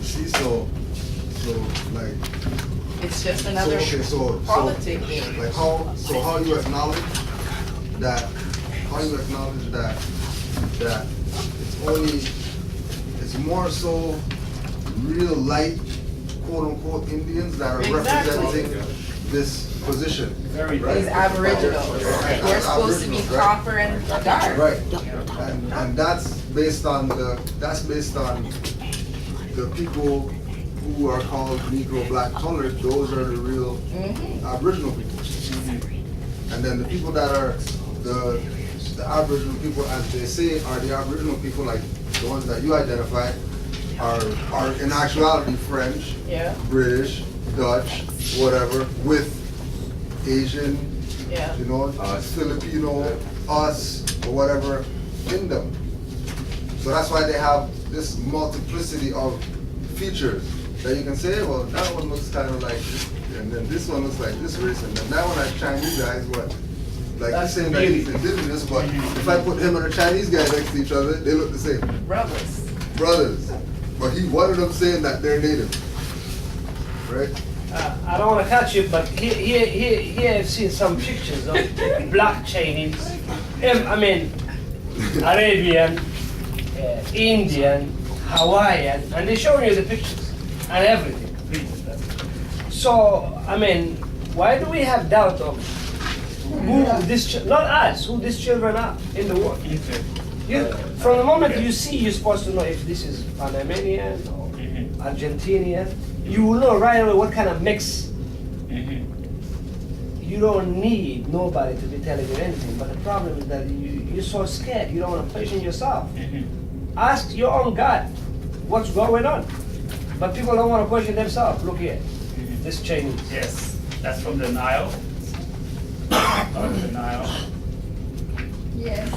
See, so like. It's just another politic. Like how you acknowledge that it's more so real light, quote unquote, Indians that are representing this position. Very These Aboriginals. Right. We're supposed to be copper and dark. Right. And that's based on the people who are called Negro, Black, Colored. Those are the real Aboriginal people. And then the people that are the Aboriginal people, as they say, are the Aboriginal people, like the ones that you identified, are in actuality French, British, Dutch, whatever, with Asian, you know, Filipino, us, or whatever in them. So that's why they have this multiplicity of features that you can say, well, that one looks kind of like this, and then this one looks like this race, and then that one has Chinese guys, what? Like you're saying that he's indigenous, but if I put him and a Chinese guy next to each other, they look the same. Brothers. But one of them saying that they're native, right? I don't want to catch you, but here I've seen some pictures of black Chinese, I mean, Arabian, Indian, Hawaiian, and they show you the pictures and everything. So, I mean, why do we have doubt of who this, not us, who these children are in the world? From the moment you see, you're supposed to know if this is Panamanian or Argentinian. You will know right away what kind of mix. You don't need nobody to be telling you anything, but the problem is that you're so scared, you don't want to question yourself. Ask your own God what's going on. But people don't want to question themselves. Look here, this Chinese. Yes, that's from the Nile. The Nile. Yes.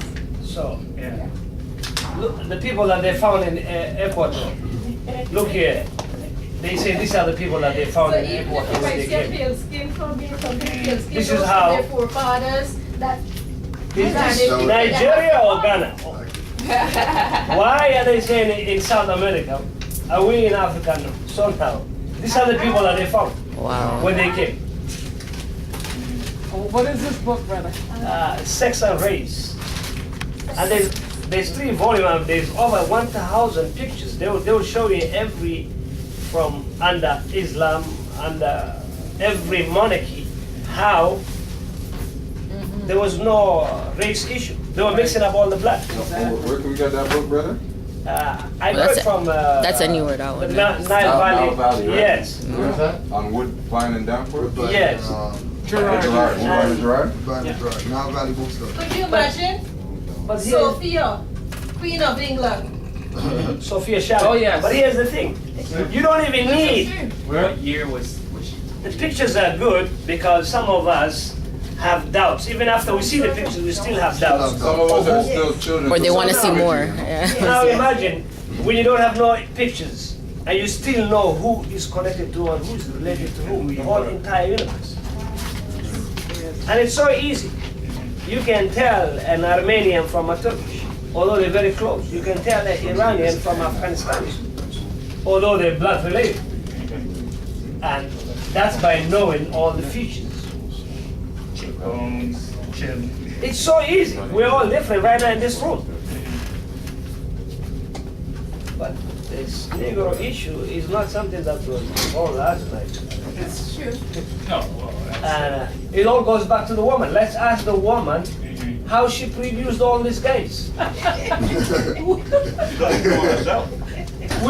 So, look, the people that they found in Ecuador. Look here. They say these are the people that they found in Ecuador when they came. This is how. Their forefathers. That. Is this Nigeria or Ghana? Why are they saying in South America? Are we in Africa somehow? These are the people that they found when they came. What is this book, brother? Sex and Race. And there's 3 volumes. There's over 1,000 pictures. They will show you every, from under Islam, under every monarchy, how there was no race issue. They were mixing up all the blood. Where can we get that book, brother? I got it from that's a newer that one. the Nile Valley. Valley, right? Yes. Where's that? On Wood, Pine and Danforth? Yes. Gerard. Gerard? Nile Valley Bookstore. Could you imagine? But Sophia, Queen of England. Sophia Shalom. Oh, yes. But here's the thing. You don't even need. What year was which? The pictures are good because some of us have doubts. Even after we see the pictures, we still have doubts. Some of us are still children. Or they want to see more. Now imagine when you don't have no pictures and you still know who is connected to and who is related to who, the whole entire universe. And it's so easy. You can tell an Armenian from a Turkish, although they're very close. You can tell an Iranian from Afghanistan, although they're blood related. And that's by knowing all the features. Bones, chin. It's so easy. We're all different right now in this room. But this Negro issue is not something that was all last night. That's true. No, well, that's It all goes back to the woman. Let's ask the woman how she produced all these guys. We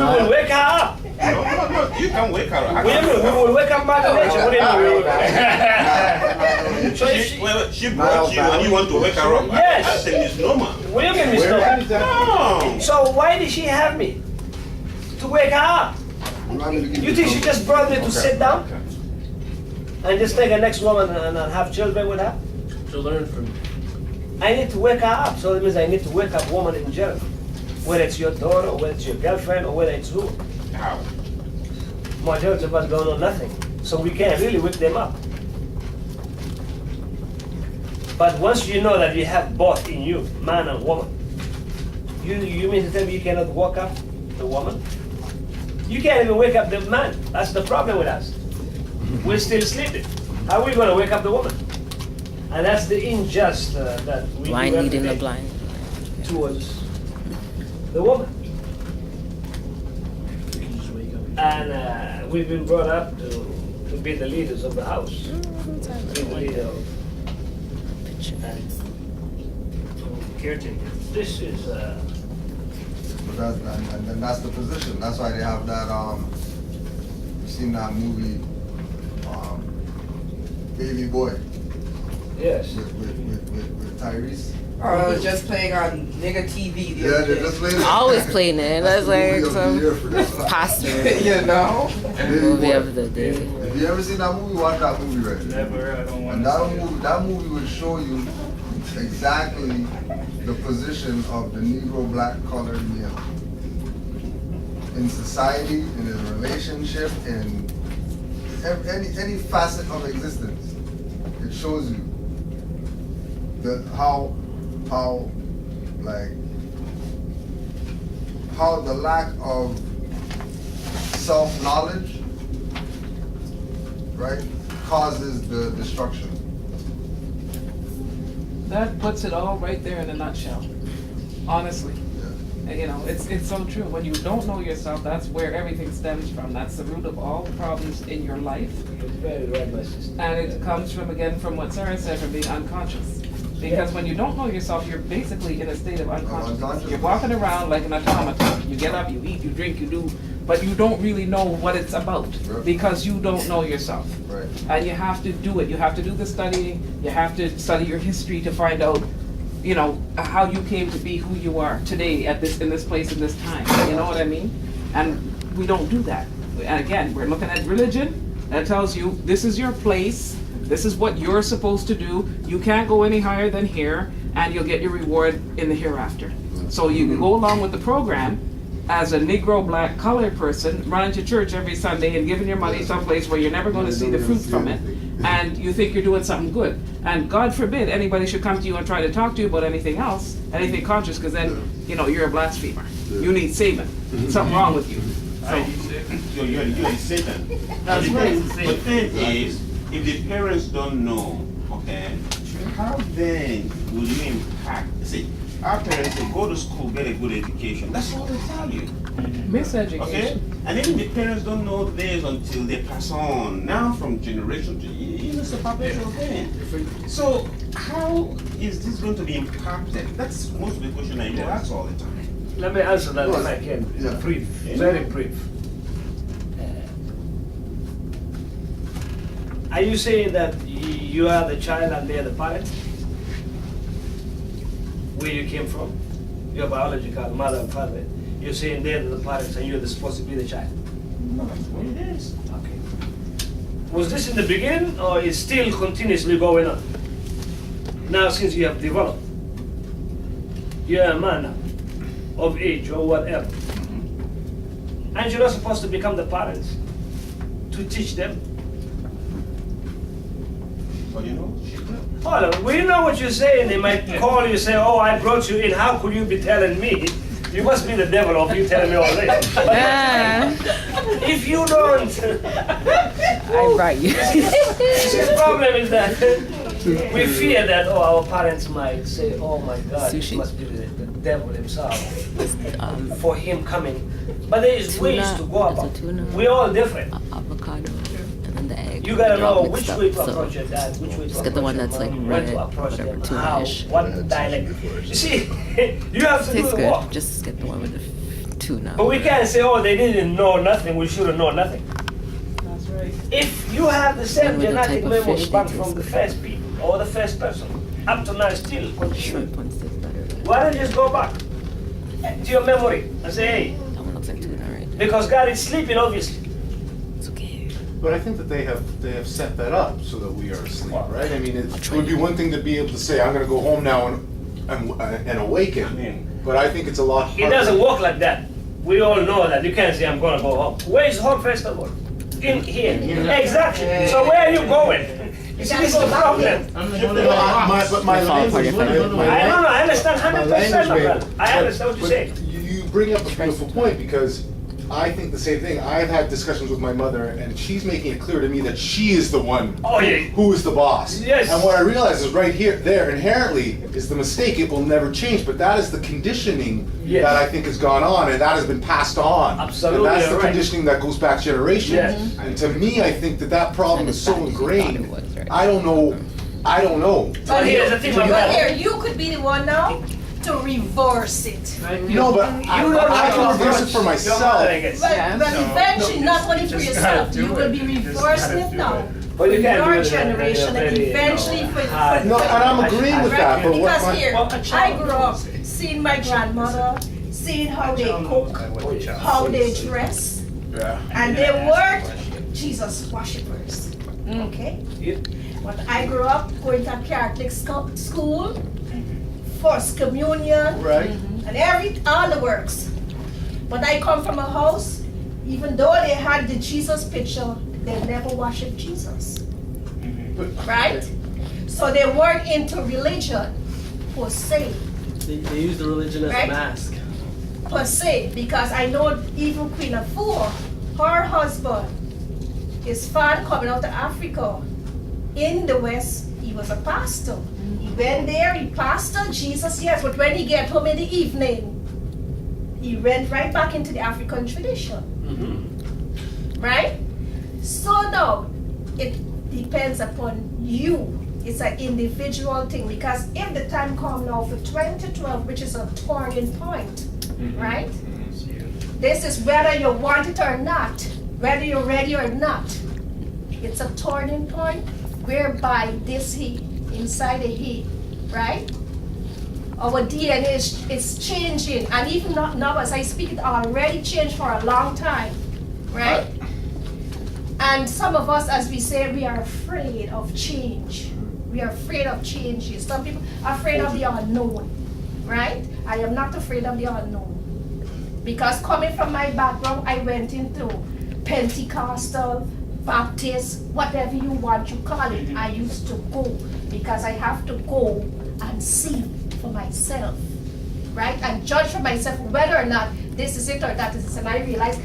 will wake her up. No, you can wake her up. We will wake up Mother Nature. What do you mean? She brought you and you want to wake her up? Yes. That thing is normal. What do you mean, Mr. No. So why did she have me? To wake her up. You think she just brought me to sit down? And just take a next woman and have children with her? To learn from. I need to wake her up. So that means I need to wake up woman in general. Whether it's your daughter, or whether it's your girlfriend, or whether it's who. How? Majority of us don't know nothing. So we can't really wake them up. But once you know that you have both in you, man and woman, you mean to tell me you cannot wake up the woman. You can't even wake up the man. That's the problem with us. We're still sleeping. How are we going to wake up the woman? And that's the injustice that we Blind do leading the every day blind. towards the woman. And we've been brought up to be the leaders of the house. Be the leader of caretaker. This is But and then that's the position. That's why they have that. You've seen that movie, Baby Boy, yes. with Tyrese. Oh, it's just playing on nigga TV the Yeah, other they day. just played it. Always playing it. That's the like movie of the some year for them. pastor You know? Baby movie Boy. of the day. If you ever seen that movie, watch that movie right there. Never, I don't want And to. that movie would show you exactly the position of the Negro black colored male in society, in his relationship, in any facet of existence. It shows you how the lack of self-knowledge, right, causes the destruction. That puts it all right there in a nutshell, honestly. You know, it's so true. When you don't know yourself, that's where everything stems from. That's the root of all problems in your life. It's very right, my sister. And it comes from, again, from what Sarah said, from being unconscious. Because when you don't know yourself, you're basically in a state of unconsciousness. You're walking around like an automaton. You get up, you eat, you drink, you do, but you don't really know what it's about because you don't know yourself. Right. And you have to do it. You have to do the studying. You have to study your history to find out, you know, how you came to be who you are today at this, in this place, in this time. You know what I mean? And we don't do that. And again, we're looking at religion that tells you this is your place. This is what you're supposed to do. You can't go any higher than here, and you'll get your reward in the hereafter. So you can go along with the program as a Negro, black, colored person, running to church every Sunday and giving your money someplace where you're never going to see the fruit from it, and you think you're doing something good. And God forbid anybody should come to you and try to talk to you about anything else, anything conscious, because then, you know, you're a blasphemer. You need saving. Something wrong with you. So you're Satan. That's right. The thing is, if the parents don't know, okay, how then will you impact? See, our parents say, go to school, get a good education. That's all they tell you. Miseducation. Okay? And even the parents don't know this until they pass on. Now from generation to it's a perpetual thing. So how is this going to be impacted? That's most of the question I ask all the time. Let me answer that if I can. Yeah. Brief, very brief. Are you saying that you are the child and they are the parents? Where you came from? Your biological mother and father. You're saying they're the parents and you're supposed to be the child? No, that's what it is. Okay. Was this in the beginning or is still continuously going on? Now since you have developed, you're a man now, of age or whatever. And you're not supposed to become the parents to teach them. But you know, Hold on, we know what you're saying. They might call you and say, oh, I brought you in. How could you be telling me? You must be the devil of you telling me all this. But if you don't, I brought you. the problem is that we fear that, oh, our parents might say, oh my God, this Sushi. must be the devil himself For for him coming. But there is ways to go It's a about tuna. it. We're all different. Avocado and then the egg. You gotta They're all know mixed which up, way to so approach your dad, which way to just approach get the one your that's like mom, when red, to approach whatever, them, tuna how, fish. what dialect. You see, you have to do Tastes the good. work. Just get the one with the tuna. But we can't say, oh, they didn't know nothing, we should have known nothing. That's right. If you have the same And with the genetic type of memory fish, back they from taste the good. first people or the first person, up to now still continue. Shrimp one tastes better. Why don't you just go back to your memory and say, hey, That one looks like tuna, right? because God is sleeping, obviously. It's okay. But I think that they have set that up so that we are asleep, right? I mean, I'll it try would be it. one thing to be able to say, I'm gonna go home now and awaken, but I think it's a lot harder. It doesn't work like that. We all know that. You can't say, I'm going to go home. Where is home, first of all? In here. Exactly. So where are you going? You see, this is the problem. But my Fall apart language, if I don't. I don't know. I understand my 100%, language my may- brother. I understand what you're saying. You bring up a beautiful point, because I think the same thing. I've had discussions with my mother, and she's making it clear to me that she is the one Oh, yeah. who is the boss. Yes. And what I realize is right here, there inherently is the mistake. It will never change, but that is the conditioning Yes. that I think has gone on, and that has been passed on. Absolutely, And that's the you're right. conditioning that goes back generations. Yes. And to me, I think that problem is so ingrained. Thought it was, right? I don't know. But here's the thing But about here, you could be the one now to reverse it. No, but I can reverse it for myself. But eventually, not only for Just yourself, gotta you do will it. be Just reversing gotta it do now. it. But you can't do Your it in a generation, and very, eventually hard- No, and I'm agreeing with that, but what Because my... here, I grew up seeing my grandmother, seeing how they cook, how they dress, Yeah. and they weren't Jesus worshippers. Okay? But I grew up going to Catholic school, First Communion, Right. and all the works. But I come from a house, even though they had the Jesus picture, they never worshiped Jesus. Right? So they weren't into religion per se. They use the religion as Right. a mask. Per se, because I know even Queen of Four, her husband, his father coming out of Africa, in the West, he was a pastor. He went there, he pastored Jesus, yes, but when he get home in the evening, he went right back into the African tradition. Right? So now, it depends upon you. It's an individual thing, because if the time comes now for 2012, which is a turning point, right? This is whether you want it or not, whether you're ready or not. It's a turning point whereby this heat, inside the heat, right? Our DNA is changing, and even now as I speak, it already changed for a long time, right? And some of us, as we say, we are afraid of change. We are afraid of changes. Some people are afraid of the unknown, right? I am not afraid of the unknown. Because coming from my background, I went into Pentecostal, Baptist, whatever you want you call it. I used to go because I have to go and see for myself, right? And judge for myself whether or not this is it or that is it. And I realized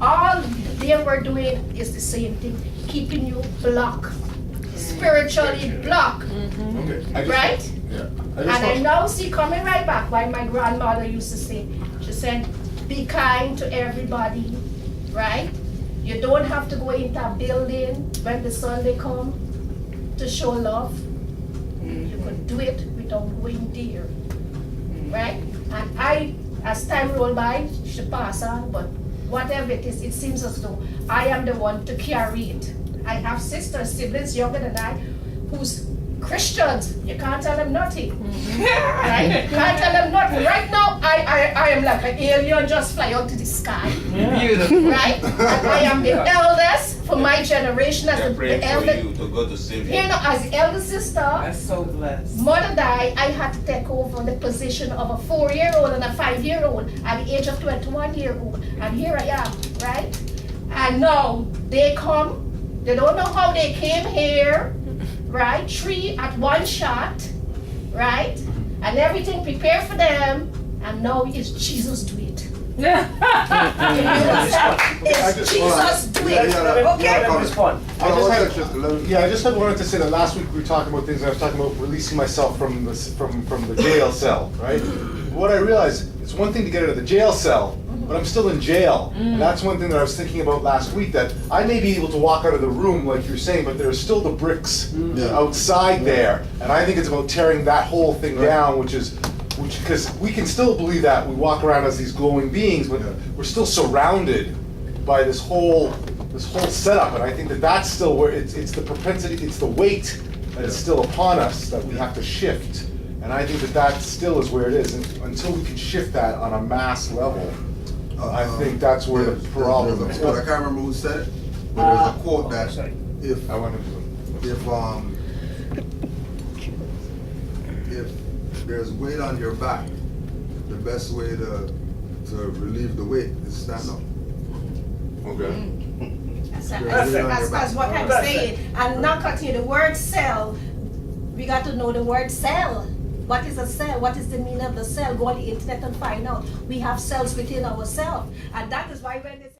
all they were doing is the same thing, keeping you blocked, spiritually blocked, Okay. right? Yeah. And I now see coming right back why my grandmother used to say, she said, be kind to everybody, right? You don't have to go into a building when the Sunday come to show love. You could do it without going there, right? And I, as time roll by, she pass on, but whatever it is, it seems as though I am the one to carry it. I have sisters, siblings younger than I, who's Christians. You can't tell them nothing. Right? You can't tell them nothing. Right now, I am like an alien just fly out to the sky. Right? And I am the eldest for my generation as They're the praying for eldest. you to go to save You you. know, as the eldest sister, That's so blessed. mother died, I had to take over the position of a 4-year-old and a 5-year-old at the age of 21-year-old. And here I am, right? And now they come, they don't know how they came here, right? 3 at one shot, right? And everything prepared for them, and now it's Jesus do it. It's Jesus do it. Okay? I just wanted to say that last week we were talking about things, and I was talking about releasing myself from the jail cell, right? What I realized, it's one thing to get out of the jail cell, but I'm still in jail. And that's one thing that I was thinking about last week, that I may be able to walk out of the room like you're saying, but there's still the bricks outside there. And I think it's about tearing that whole thing down, because we can still believe that we walk around as these glowing beings, but we're still surrounded by this whole setup. And I think that that's still where it's the propensity, it's the weight that is still upon us that we have to shift. And I think that still is where it is. And until we can shift that on a mass level, I think that's where the problem is. I can't remember who said it, but there's a quote that if there's weight on your back, the best way to relieve the weight is stand up. Okay. That's what I'm saying. And not cutting the word cell. We got to know the word cell. What is a cell? What is the meaning of the cell? Go on the internet and find out. We have cells within ourselves. And that is why when they say